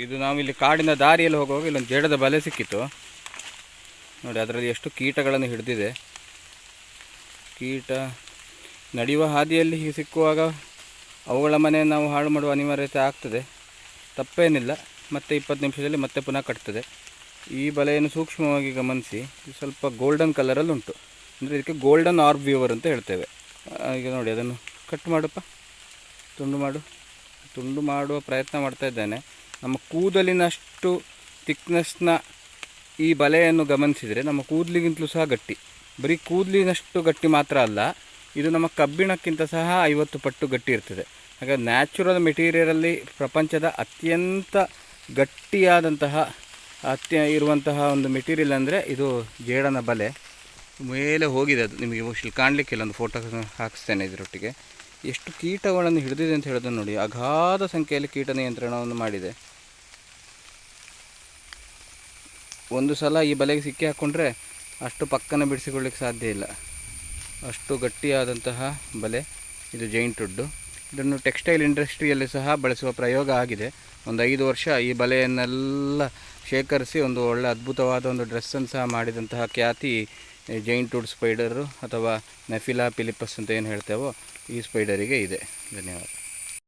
ಇದು ನಾವಿಲ್ಲಿ ಕಾಡಿನ ದಾರಿಯಲ್ಲಿ ಹೋಗುವಾಗ ಇಲ್ಲೊಂದು ಜೇಡದ ಬಲೆ ಸಿಕ್ಕಿತ್ತು ನೋಡಿ. ಅದರಲ್ಲಿ ಎಷ್ಟು ಕೀಟಗಳನ್ನು ಹಿಡಿದಿದೆ. ಕೀಟ ನಡೆಯುವ ಹಾದಿಯಲ್ಲಿ ಹೀಗೆ ಸಿಕ್ಕುವಾಗ ಅವುಗಳ ಮನೆಯನ್ನು ನಾವು ಹಾಳು ಮಾಡುವ ಅನಿವಾರ್ಯತೆ ಆಗ್ತದೆ. ತಪ್ಪೇನಿಲ್ಲ, ಮತ್ತೆ 20 ನಿಮಿಷದಲ್ಲಿ ಮತ್ತೆ ಪುನಃ ಕಟ್ತದೆ. ಈ ಬಲೆಯನ್ನು ಸೂಕ್ಷ್ಮವಾಗಿ ಗಮನಿಸಿ. ಸ್ವಲ್ಪ ಗೋಲ್ಡನ್ ಕಲರಲ್ಲಿ ಉಂಟು, ಅಂದರೆ ಇದಕ್ಕೆ ಗೋಲ್ಡನ್ ಆರ್ಬ್ ವ್ಯೂವರ್ ಅಂತ ಹೇಳ್ತೇವೆ. ಈಗ ನೋಡಿ, ಅದನ್ನು ಕಟ್ ಮಾಡಪ್ಪ, ತುಂಡು ಮಾಡುವ ಪ್ರಯತ್ನ ಮಾಡ್ತಾ ಇದ್ದೇನೆ. ನಮ್ಮ ಕೂದಲಿನಷ್ಟು ಥಿಕ್ನೆಸ್ನ ಈ ಬಲೆಯನ್ನು ಗಮನಿಸಿದರೆ ನಮ್ಮ ಕೂದಲಿಗಿಂತಲೂ ಸಹ ಗಟ್ಟಿ. ಬರೀ ಕೂದಲಿನಷ್ಟು ಗಟ್ಟಿ ಮಾತ್ರ ಅಲ್ಲ, ಇದು ನಮ್ಮ ಕಬ್ಬಿಣಕ್ಕಿಂತ ಸಹ 50 ಪಟ್ಟು ಗಟ್ಟಿ ಇರ್ತದೆ. ಹಾಗಾಗಿ ನ್ಯಾಚುರಲ್ ಮೆಟೀರಿಯಲಲ್ಲಿ ಪ್ರಪಂಚದ ಅತ್ಯಂತ ಗಟ್ಟಿಯಾದಂತಹ ಇರುವಂತಹ ಒಂದು ಮೆಟೀರಿಯಲ್ ಅಂದರೆ ಇದು ಜೇಡನ ಬಲೆ. ಮೇಲೆ ಹೋಗಿದೆ ಅದು, ನಿಮಗೆ ಮೋಸ್ಟ್ಲಿ ಕಾಣಲಿಕ್ಕಿಲ್ಲ. ಒಂದು ಫೋಟೋ ಹಾಕಿಸ್ತೇನೆ ಇದರೊಟ್ಟಿಗೆ. ಎಷ್ಟು ಕೀಟಗಳನ್ನು ಹಿಡಿದಿದೆ ಅಂತ ಹೇಳೋದನ್ನು ನೋಡಿ. ಅಗಾಧ ಸಂಖ್ಯೆಯಲ್ಲಿ ಕೀಟ ನಿಯಂತ್ರಣವನ್ನು ಮಾಡಿದೆ. ಒಂದು ಸಲ ಈ ಬಲೆಗೆ ಸಿಕ್ಕಿ ಹಾಕ್ಕೊಂಡ್ರೆ ಅಷ್ಟು ಪಕ್ಕನ ಬಿಡಿಸಿಕೊಳ್ಳಿಕ್ಕೆ ಸಾಧ್ಯ ಇಲ್ಲ, ಅಷ್ಟು ಗಟ್ಟಿಯಾದಂತಹ ಬಲೆ ಇದು ಜೈಂಟ್ ವುಡ್ಡು. ಇದನ್ನು ಟೆಕ್ಸ್ಟೈಲ್ ಇಂಡಸ್ಟ್ರಿಯಲ್ಲಿ ಸಹ ಬಳಸುವ ಪ್ರಯೋಗ ಆಗಿದೆ. ಒಂದು 5 ವರ್ಷ ಈ ಬಲೆಯನ್ನೆಲ್ಲ ಶೇಖರಿಸಿ ಒಂದು ಒಳ್ಳೆ ಅದ್ಭುತವಾದ ಒಂದು ಡ್ರೆಸ್ಸನ್ನು ಸಹ ಮಾಡಿದಂತಹ ಖ್ಯಾತಿ ಜೈಂಟ್ ವುಡ್ ಸ್ಪೈಡರು ಅಥವಾ ನೆಫಿಲಾ ಪಿಲಿಪಸ್ ಅಂತ ಏನು ಹೇಳ್ತೇವೋ ಈ ಸ್ಪೈಡರಿಗೆ ಇದೆ. ಧನ್ಯವಾದ.